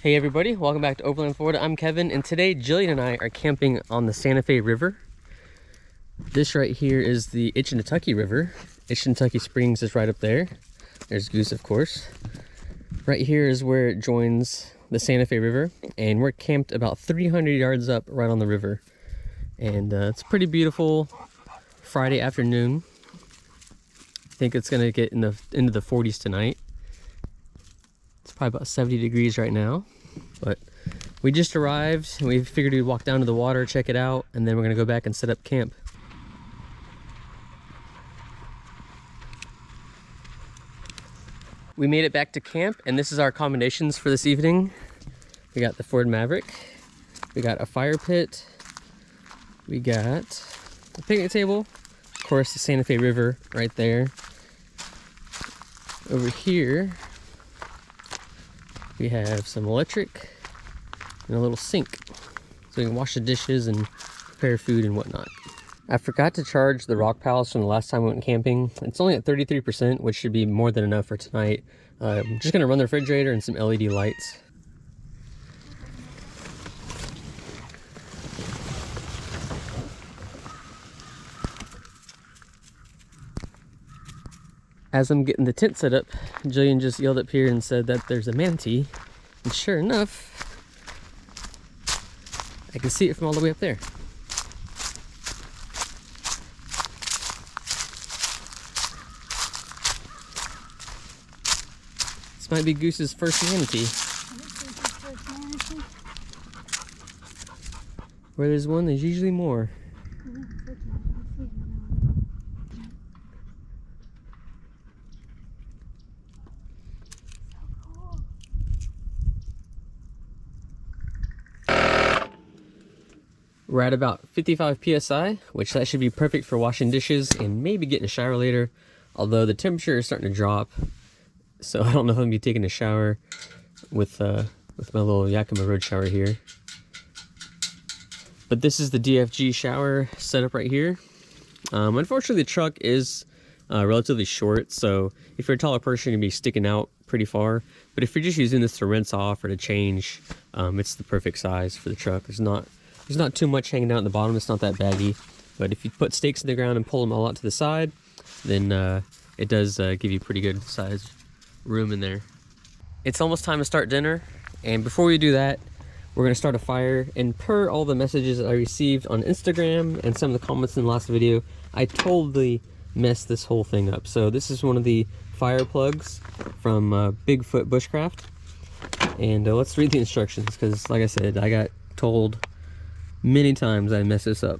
Hey everybody, welcome back to Overland, Florida. I'm Kevin, and today Jillian and I are camping on the Santa Fe River. This right here is the Itchinatucky River. Itchinatucky Springs is right up there. There's Goose, of course. Right here is where it joins the Santa Fe River, and we're camped about 300 yards up right on the river. And it's a pretty beautiful Friday afternoon. I think it's gonna get into the 40s tonight. It's probably about 70 degrees right now, but we just arrived and we figured we'd walk down to the water, check it out, and then we're gonna go back and set up camp. We made it back to camp, and this is our accommodations for this evening. We got the Ford Maverick, we got a fire pit, we got a picnic table, of course the Santa Fe River right there. Over here we have some electric and a little sink so we can wash the dishes and prepare food and whatnot. I forgot to charge the rock pals from the last time we went camping. It's only at 33%, which should be more than enough for tonight. I'm just gonna run the refrigerator and some LED lights. As I'm getting the tent set up, Jillian just yelled up here and said that there's a manatee. And sure enough, I can see it from all the way up there. This might be Goose's first manatee. Where there's one, there's usually more. We're at about 55 psi, which that should be perfect for washing dishes and maybe getting a shower later. Although the temperature is starting to drop, so I don't know if I'm gonna be taking a shower with my little Yakima Road shower here. But this is the DFG shower setup right here. Unfortunately, the truck is relatively short, so if you're a taller person, you'll be sticking out pretty far. But if you're just using this to rinse off or to change, it's the perfect size for the truck. There's not too much hanging out at the bottom. It's not that baggy. But if you put stakes in the ground and pull them all out to the side, then it does give you pretty good size room in there. It's almost time to start dinner. And before we do that, we're going to start a fire. And per all the messages that I received on Instagram and some of the comments in the last video, I totally messed this whole thing up. So this is one of the fire plugs from Bigfoot Bushcraft. And let's read the instructions, because like I said, I got told many times I mess this up.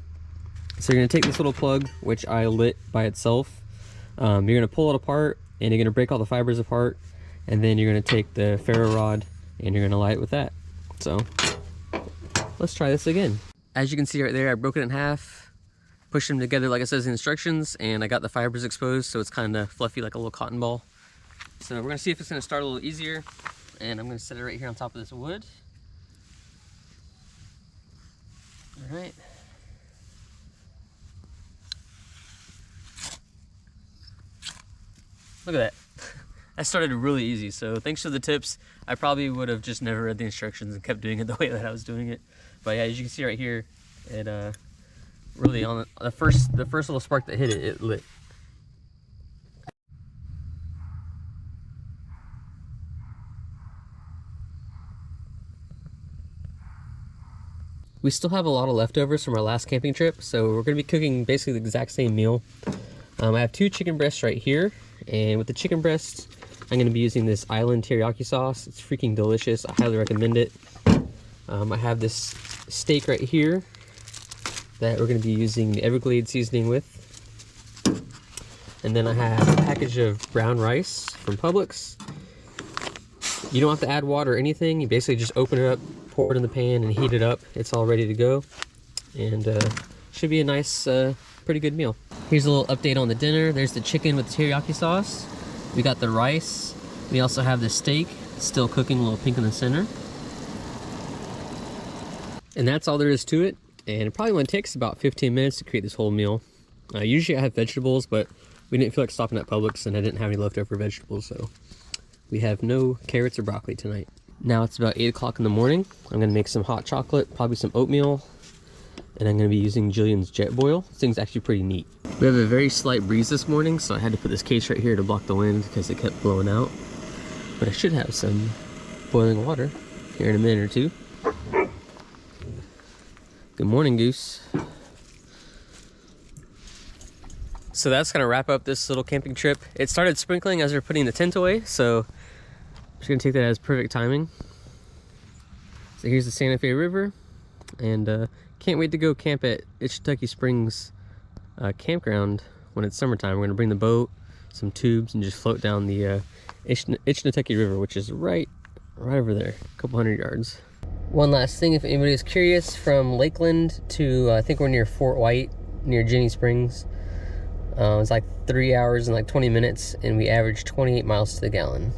So you're going to take this little plug, which I lit by itself. You're going to pull it apart, and you're going to break all the fibers apart, and then you're going to take the ferro rod and you're going to light it with that. So let's try this again. As you can see right there, I broke it in half, pushed them together like it says in the instructions, and I got the fibers exposed, so it's kind of fluffy like a little cotton ball. So we're going to see if it's going to start a little easier, and I'm going to set it right here on top of this wood. All right. Look at that. That started really easy, so thanks for the tips. I probably would have just never read the instructions and kept doing it the way that I was doing it. But yeah, as you can see right here, it really on the first little spark that hit it, it lit. We still have a lot of leftovers from our last camping trip, so we're going to be cooking basically the exact same meal. I have 2 chicken breasts right here, and with the chicken breasts, I'm going to be using this Island teriyaki sauce. It's freaking delicious. I highly recommend it. I have this steak right here that we're going to be using the Everglades seasoning with. And then I have a package of brown rice from Publix. You don't have to add water or anything. You basically just open it up, pour it in the pan, and heat it up. It's all ready to go, and should be a nice, pretty good meal. Here's a little update on the dinner. There's the chicken with the teriyaki sauce. We got the rice. We also have the steak, still cooking, a little pink in the center. And that's all there is to it. And it probably only takes about 15 minutes to create this whole meal. Usually I have vegetables, but we didn't feel like stopping at Publix, and I didn't have any leftover vegetables, so we have no carrots or broccoli tonight. Now it's about 8 o'clock in the morning. I'm gonna make some hot chocolate, probably some oatmeal, and I'm gonna be using Jillian's jet boil. This thing's actually pretty neat. We have a very slight breeze this morning, so I had to put this case right here to block the wind because it kept blowing out. But I should have some boiling water here in a minute or two. Good morning, Goose. So that's gonna wrap up this little camping trip. It started sprinkling as we were putting the tent away, so I'm just gonna take that as perfect timing. So here's the Santa Fe River, and can't wait to go camp at Itchitucky Springs campground when it's summertime. We're gonna bring the boat, some tubes, and just float down the Itchitucky River, which is right over there, a couple hundred yards. One last thing, if anybody is curious, from Lakeland to I think we're near Fort White, near Jenny Springs. It's like 3 hours and like 20 minutes, and we averaged 28 miles to the gallon.